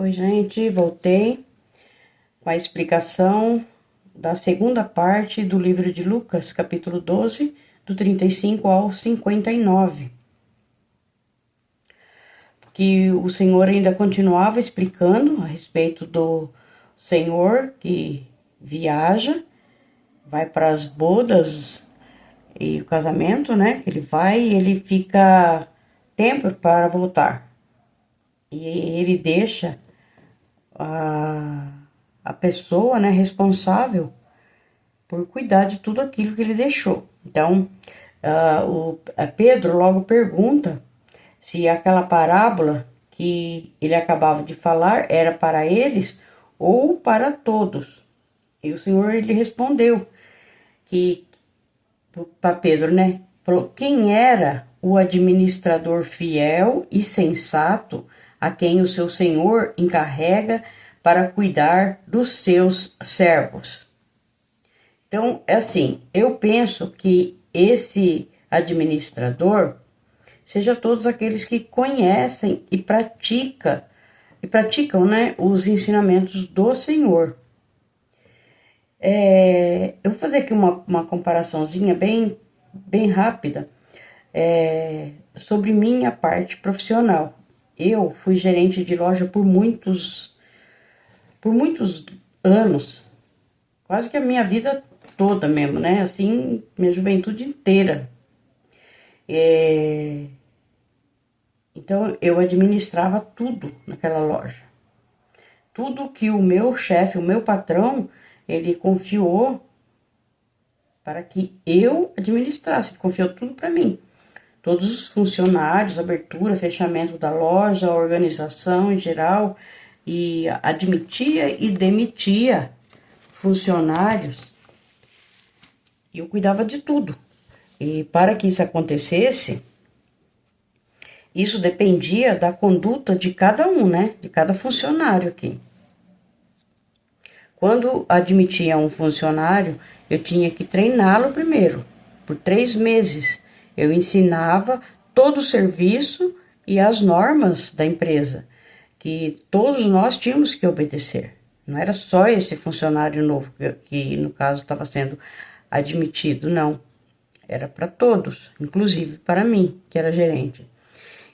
Oi, gente, voltei com a explicação da segunda parte do livro de Lucas, capítulo 12, do 35 ao 59. Que o Senhor ainda continuava explicando a respeito do Senhor que viaja, vai para as bodas e o casamento, né? Que ele vai e ele fica tempo para voltar. E ele deixa a pessoa, né, responsável por cuidar de tudo aquilo que ele deixou. Então, Pedro logo pergunta se aquela parábola que ele acabava de falar era para eles ou para todos. E o Senhor ele respondeu que para Pedro, né, falou, quem era o administrador fiel e sensato a quem o seu Senhor encarrega para cuidar dos seus servos. Então, é assim, eu penso que esse administrador seja todos aqueles que conhecem e praticam, né, os ensinamentos do Senhor. Eu vou fazer aqui uma comparaçãozinha bem rápida sobre minha parte profissional. Eu fui gerente de loja por muitos anos, quase que a minha vida toda mesmo, né? Assim, minha juventude inteira. Então, eu administrava tudo naquela loja. Tudo que o meu chefe, o meu patrão, ele confiou para que eu administrasse, ele confiou tudo para mim. Todos os funcionários, abertura, fechamento da loja, organização em geral, e admitia e demitia funcionários. E eu cuidava de tudo. E para que isso acontecesse, isso dependia da conduta de cada um, né? De cada funcionário aqui. Quando admitia um funcionário, eu tinha que treiná-lo primeiro, por 3 meses. Eu ensinava todo o serviço e as normas da empresa, que todos nós tínhamos que obedecer. Não era só esse funcionário novo que no caso estava sendo admitido, não. Era para todos, inclusive para mim, que era gerente.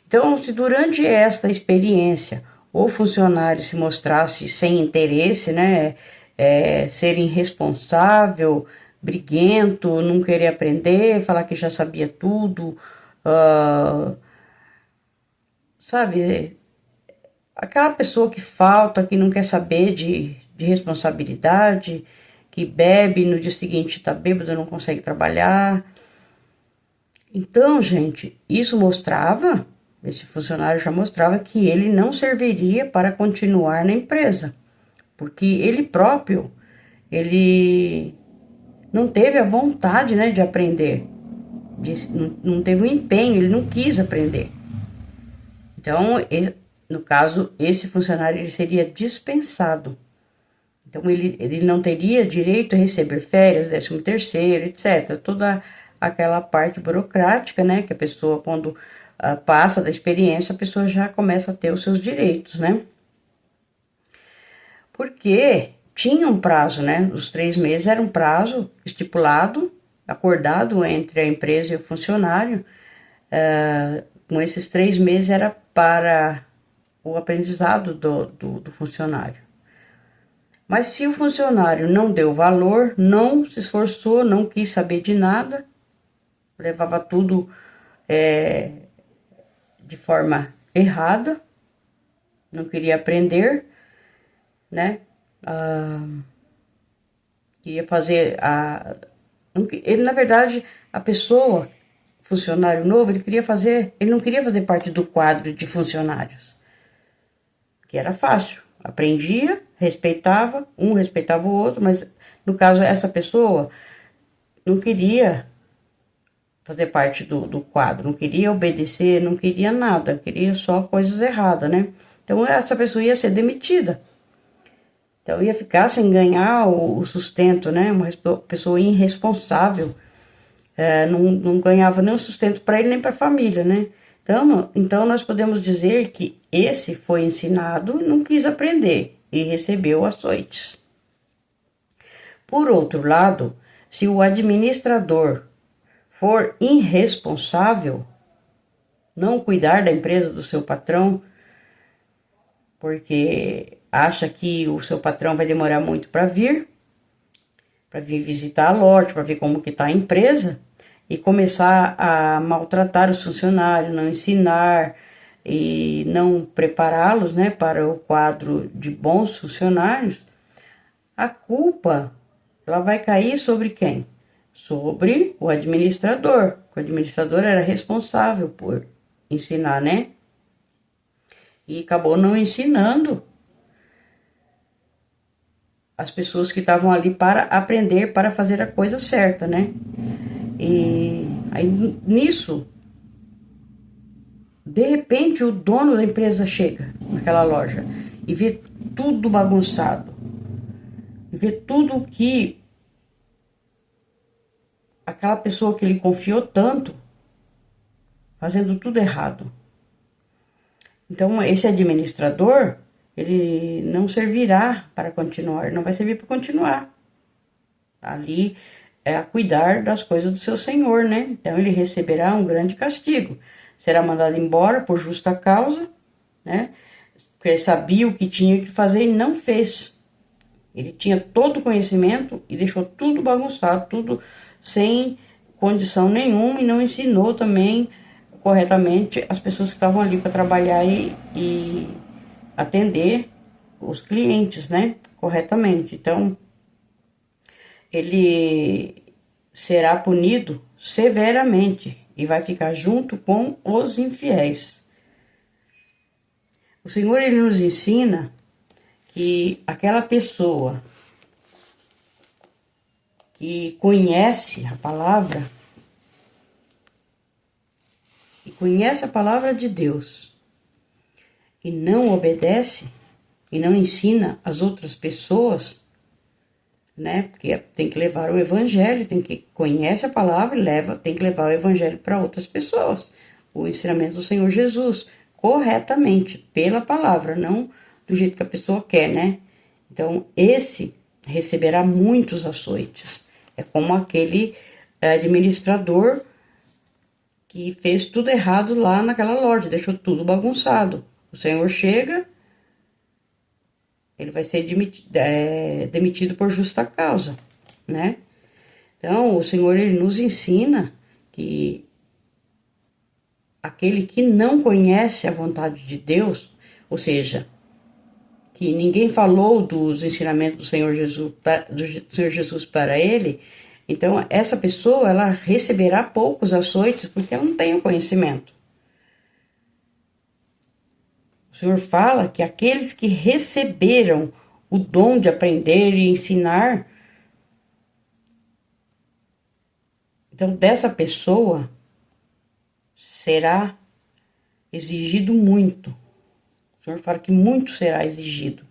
Então, se durante esta experiência o funcionário se mostrasse sem interesse, né, ser irresponsável, briguento, não querer aprender, falar que já sabia tudo, sabe, aquela pessoa que falta, que não quer saber de responsabilidade, que bebe, no dia seguinte tá bêbado, não consegue trabalhar. Então, gente, isso mostrava, esse funcionário já mostrava que ele não serviria para continuar na empresa, porque ele próprio, ele não teve a vontade, né, de aprender, não teve o empenho, ele não quis aprender. Então, no caso, esse funcionário ele seria dispensado. Então, ele não teria direito a receber férias, 13º, etc. Toda aquela parte burocrática, né? Que a pessoa, quando passa da experiência, a pessoa já começa a ter os seus direitos, né? Porque tinha um prazo, né? Os 3 meses era um prazo estipulado, acordado entre a empresa e o funcionário. Com esses 3 meses era para o aprendizado do funcionário. Mas se o funcionário não deu valor, não se esforçou, não quis saber de nada, levava tudo de forma errada, não queria aprender, né? Queria fazer ele, na verdade, a pessoa, funcionário novo, ele não queria fazer parte do quadro de funcionários, que era fácil. Aprendia, respeitava, um respeitava o outro, mas no caso essa pessoa não queria fazer parte do quadro, não queria obedecer, não queria nada, queria só coisas erradas, né? Então essa pessoa ia ser demitida. Então ia ficar sem ganhar o sustento, né? Uma pessoa irresponsável, não ganhava nem o sustento para ele nem para a família, né? Então nós podemos dizer que esse foi ensinado e não quis aprender e recebeu açoites. Por outro lado, se o administrador for irresponsável, não cuidar da empresa do seu patrão, porque acha que o seu patrão vai demorar muito para vir visitar a loja, para ver como que está a empresa, e começar a maltratar os funcionários, não ensinar e não prepará-los, né, para o quadro de bons funcionários, a culpa ela vai cair sobre quem? Sobre o administrador. O administrador era responsável por ensinar, né? E acabou não ensinando as pessoas que estavam ali para aprender, para fazer a coisa certa, né? E aí nisso, de repente o dono da empresa chega naquela loja e vê tudo bagunçado, vê tudo que aquela pessoa que ele confiou tanto fazendo tudo errado. Então esse administrador, ele não servirá para continuar, não vai servir para continuar ali a cuidar das coisas do seu senhor, né? Então ele receberá um grande castigo, será mandado embora por justa causa, né? Porque ele sabia o que tinha que fazer e não fez. Ele tinha todo o conhecimento e deixou tudo bagunçado, tudo sem condição nenhuma, e não ensinou também corretamente as pessoas que estavam ali para trabalhar e atender os clientes, né, corretamente. Então, ele será punido severamente e vai ficar junto com os infiéis. O Senhor, ele nos ensina que aquela pessoa que conhece a palavra, e conhece a palavra de Deus, e não obedece, e não ensina as outras pessoas, né? Porque tem que levar o evangelho, tem que conhece a palavra e tem que levar o evangelho para outras pessoas. O ensinamento do Senhor Jesus, corretamente, pela palavra, não do jeito que a pessoa quer, né? Então, esse receberá muitos açoites. É como aquele administrador que fez tudo errado lá naquela loja, deixou tudo bagunçado. O Senhor chega, ele vai ser demitido por justa causa, né? Então, o Senhor, ele nos ensina que aquele que não conhece a vontade de Deus, ou seja, que ninguém falou dos ensinamentos do Senhor Jesus para ele, então essa pessoa, ela receberá poucos açoites porque ela não tem o conhecimento. O Senhor fala que aqueles que receberam o dom de aprender e ensinar, então dessa pessoa será exigido muito. O Senhor fala que muito será exigido.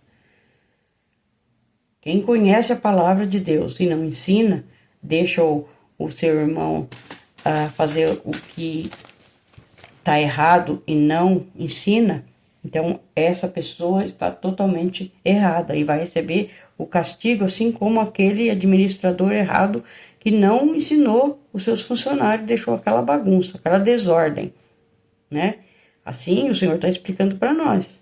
Quem conhece a palavra de Deus e não ensina, deixa o seu irmão fazer o que está errado e não ensina, então essa pessoa está totalmente errada e vai receber o castigo, assim como aquele administrador errado que não ensinou os seus funcionários, deixou aquela bagunça, aquela desordem, né? Assim o Senhor está explicando para nós.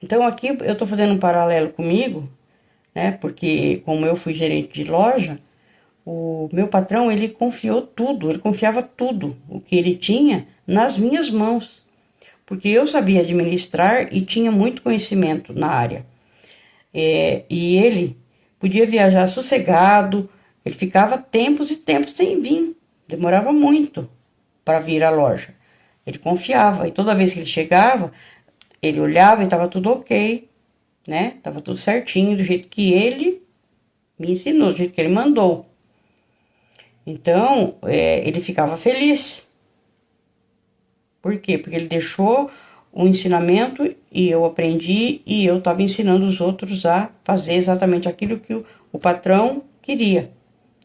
Então aqui eu estou fazendo um paralelo comigo, né? Porque como eu fui gerente de loja, o meu patrão, ele confiou tudo, ele confiava tudo o que ele tinha nas minhas mãos, porque eu sabia administrar e tinha muito conhecimento na área. E ele podia viajar sossegado, ele ficava tempos e tempos sem vir, demorava muito para vir à loja. Ele confiava, e toda vez que ele chegava, ele olhava e estava tudo ok, né? Tava tudo certinho, do jeito que ele me ensinou, do jeito que ele mandou. Então, ele ficava feliz. Por quê? Porque ele deixou o ensinamento e eu aprendi e eu estava ensinando os outros a fazer exatamente aquilo que o patrão queria,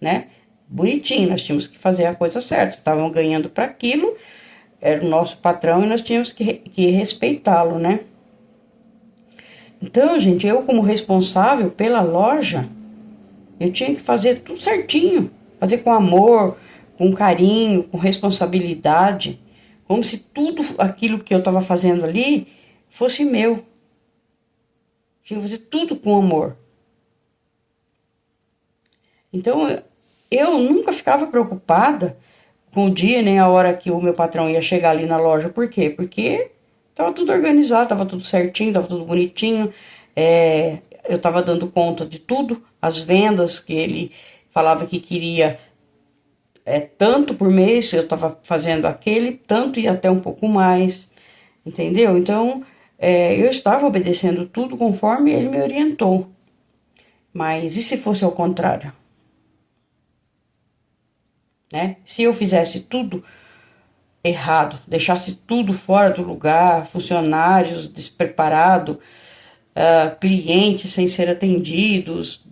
né? Bonitinho, nós tínhamos que fazer a coisa certa, estavam ganhando para aquilo, era o nosso patrão e nós tínhamos que respeitá-lo, né? Então, gente, eu como responsável pela loja, eu tinha que fazer tudo certinho, fazer com amor, com carinho, com responsabilidade, como se tudo aquilo que eu estava fazendo ali fosse meu. Tinha que fazer tudo com amor. Então, eu nunca ficava preocupada com o dia nem a hora que o meu patrão ia chegar ali na loja. Por quê? Porque tava tudo organizado, tava tudo certinho, tava tudo bonitinho. Eu tava dando conta de tudo, as vendas que ele falava que queria tanto por mês, eu tava fazendo aquele tanto e até um pouco mais, entendeu? Então, eu estava obedecendo tudo conforme ele me orientou. Mas e se fosse ao contrário? Né? Se eu fizesse tudo errado, deixasse tudo fora do lugar, funcionários despreparados, clientes sem ser atendidos,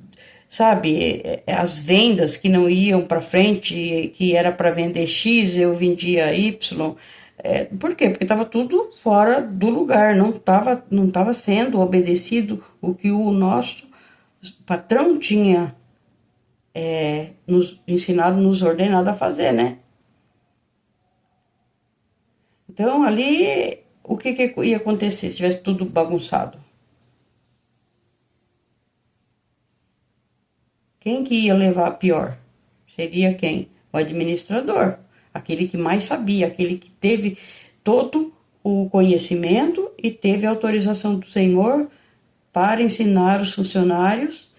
sabe? As vendas que não iam para frente, que era para vender X, eu vendia Y. Por quê? Porque estava tudo fora do lugar, não tava sendo obedecido o que o nosso patrão tinha nos ensinado, nos ordenado a fazer, né? Então, ali, o que ia acontecer se tivesse tudo bagunçado? Quem que ia levar a pior? Seria quem? O administrador, aquele que mais sabia, aquele que teve todo o conhecimento e teve a autorização do Senhor para ensinar os funcionários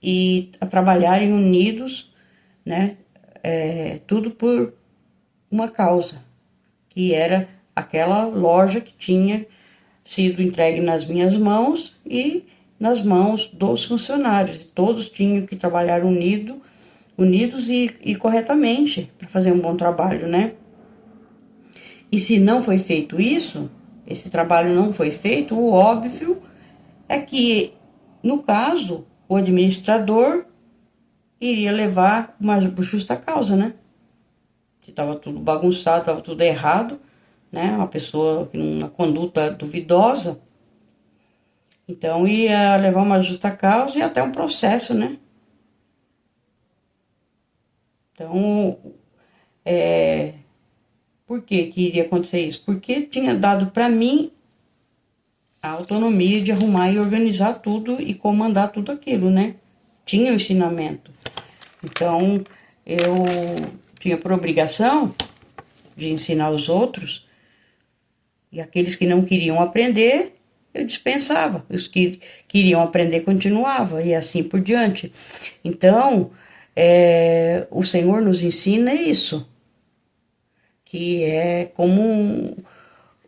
e a trabalharem unidos, né? Tudo por uma causa, que era aquela loja que tinha sido entregue nas minhas mãos e nas mãos dos funcionários. Todos tinham que trabalhar unidos e corretamente para fazer um bom trabalho, né? E se não foi feito isso, esse trabalho não foi feito, o óbvio é que, no caso, o administrador iria levar uma justa causa, né? Que estava tudo bagunçado, estava tudo errado, né? Uma pessoa com uma conduta duvidosa. Então, ia levar uma justa causa e até um processo, né? Então, por que iria acontecer isso? Porque tinha dado para mim a autonomia de arrumar e organizar tudo e comandar tudo aquilo, né? Tinha o ensinamento. Então, eu tinha por obrigação de ensinar os outros, e aqueles que não queriam aprender, eu dispensava. Os que queriam aprender, continuava, e assim por diante. Então, o Senhor nos ensina isso, que é como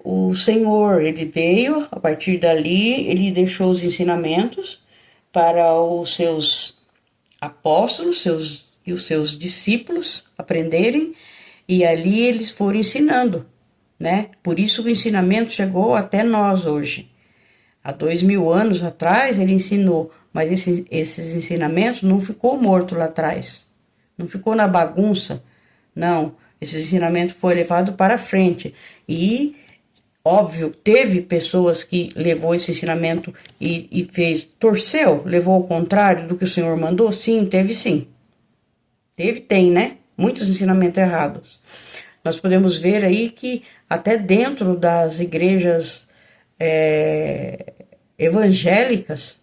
o Senhor, ele veio, a partir dali, ele deixou os ensinamentos para os seus apóstolos e os seus discípulos aprenderem, e ali eles foram ensinando, né? Por isso o ensinamento chegou até nós hoje. Há 2000 anos atrás ele ensinou, mas esses ensinamentos não ficou morto lá atrás, não ficou na bagunça, não. Esse ensinamento foi levado para frente e, óbvio, teve pessoas que levou esse ensinamento e torceu, levou ao contrário do que o Senhor mandou? Sim, teve sim. Tem, né? Muitos ensinamentos errados. Nós podemos ver aí que até dentro das igrejas evangélicas,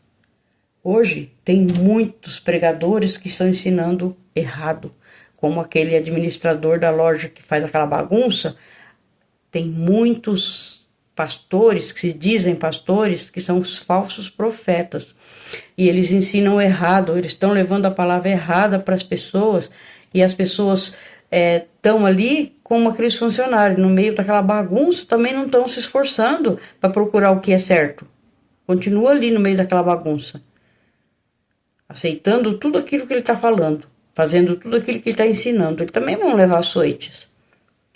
hoje tem muitos pregadores que estão ensinando errado, como aquele administrador da loja que faz aquela bagunça. Tem muitos pastores que se dizem pastores que são os falsos profetas e eles ensinam errado, eles estão levando a palavra errada para as pessoas e as pessoas estão ali como aqueles funcionários no meio daquela bagunça, também não estão se esforçando para procurar o que é certo, continua ali no meio daquela bagunça, aceitando tudo aquilo que ele está falando, fazendo tudo aquilo que ele está ensinando. Eles também vão levar açoites.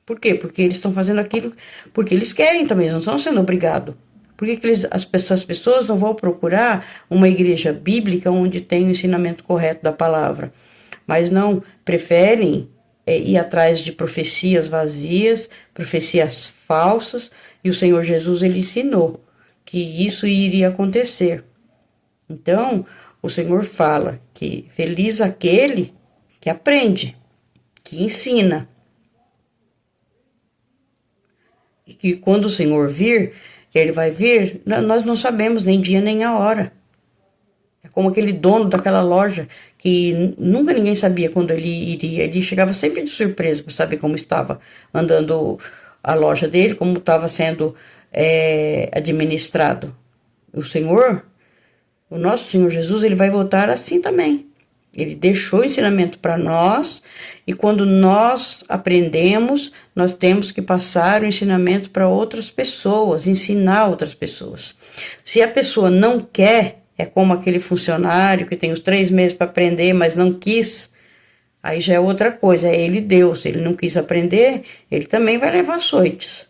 Por quê? Porque eles estão fazendo aquilo porque eles querem também, eles não estão sendo obrigados. Por que as pessoas não vão procurar uma igreja bíblica onde tem o ensinamento correto da palavra? Mas não, preferem ir atrás de profecias vazias, profecias falsas, e o Senhor Jesus, ele ensinou que isso iria acontecer. Então, o Senhor fala que feliz aquele que aprende, que ensina. E que quando o Senhor vir, ele vai vir, nós não sabemos nem dia nem a hora. É como aquele dono daquela loja que nunca ninguém sabia quando ele iria. Ele chegava sempre de surpresa para saber como estava andando a loja dele, como estava sendo administrado. O Senhor, o nosso Senhor Jesus, ele vai voltar assim também. Ele deixou ensinamento para nós e quando nós aprendemos, nós temos que passar o ensinamento para outras pessoas, ensinar outras pessoas. Se a pessoa não quer, é como aquele funcionário que tem os 3 meses para aprender, mas não quis, aí já é outra coisa, é ele Deus, ele não quis aprender, ele também vai levar açoites.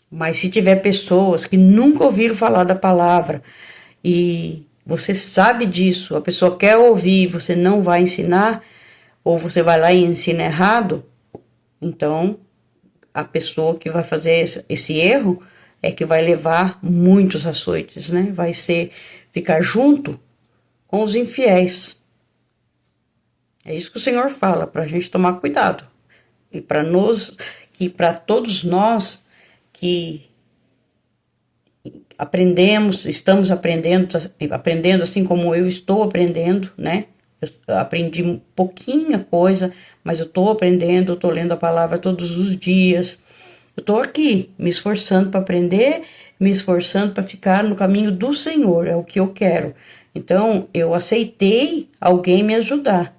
Mas se tiver pessoas que nunca ouviram falar da palavra e você sabe disso, a pessoa quer ouvir, você não vai ensinar, ou você vai lá e ensina errado, então a pessoa que vai fazer esse erro é que vai levar muitos açoites, né? Vai ficar junto com os infiéis. É isso que o Senhor fala, para a gente tomar cuidado. E para todos nós que estamos aprendendo assim como eu estou aprendendo, né? Eu aprendi pouquinha coisa, mas eu estou aprendendo, eu estou lendo a palavra todos os dias. Eu estou aqui me esforçando para aprender, me esforçando para ficar no caminho do Senhor, é o que eu quero. Então, eu aceitei alguém me ajudar.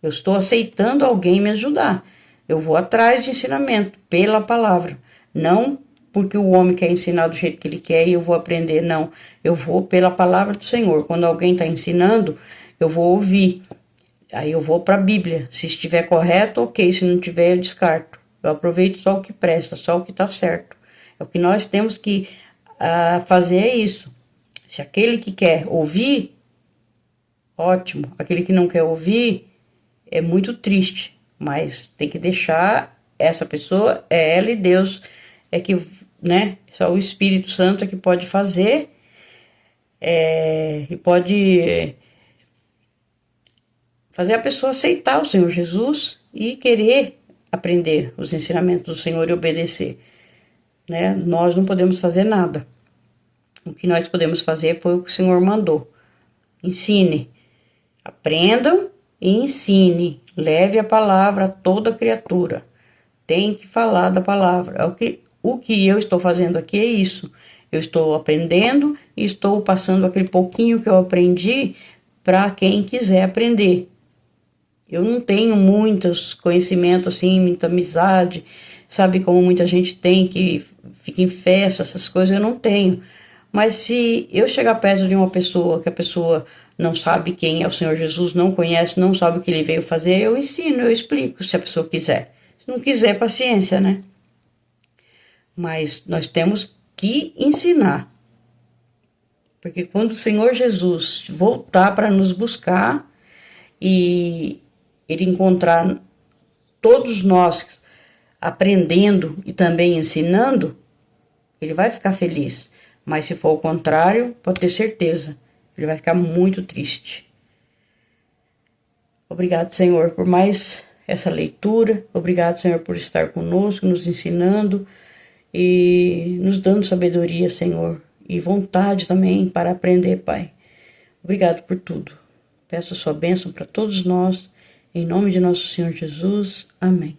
Eu estou aceitando alguém me ajudar. Eu vou atrás de ensinamento pela palavra, não porque o homem quer ensinar do jeito que ele quer e eu vou aprender, não. Eu vou pela palavra do Senhor. Quando alguém está ensinando, eu vou ouvir. Aí eu vou para a Bíblia. Se estiver correto, ok. Se não tiver, eu descarto. Eu aproveito só o que presta, só o que está certo. É o que nós temos que fazer é isso. Se aquele que quer ouvir, ótimo. Aquele que não quer ouvir, é muito triste. Mas tem que deixar essa pessoa, é ela e Deus, é que, né? Só o Espírito Santo é que pode fazer e pode fazer a pessoa aceitar o Senhor Jesus e querer aprender os ensinamentos do Senhor e obedecer, né? Nós não podemos fazer nada. O que nós podemos fazer foi o que o Senhor mandou. Ensine, aprendam e ensine. Leve a palavra a toda criatura. Tem que falar da palavra. O que eu estou fazendo aqui é isso. Eu estou aprendendo e estou passando aquele pouquinho que eu aprendi para quem quiser aprender. Eu não tenho muitos conhecimentos assim, muita amizade, sabe como muita gente tem que fica em festa, essas coisas eu não tenho. Mas se eu chegar perto de uma pessoa que a pessoa não sabe quem é o Senhor Jesus, não conhece, não sabe o que ele veio fazer, eu ensino, eu explico, se a pessoa quiser. Se não quiser, paciência, né? Mas nós temos que ensinar. Porque quando o Senhor Jesus voltar para nos buscar e ele encontrar todos nós aprendendo e também ensinando, ele vai ficar feliz. Mas se for o contrário, pode ter certeza, ele vai ficar muito triste. Obrigado, Senhor, por mais essa leitura. Obrigado, Senhor, por estar conosco, nos ensinando e nos dando sabedoria, Senhor, e vontade também para aprender, Pai. Obrigado por tudo. Peço a sua bênção para todos nós, em nome de nosso Senhor Jesus. Amém.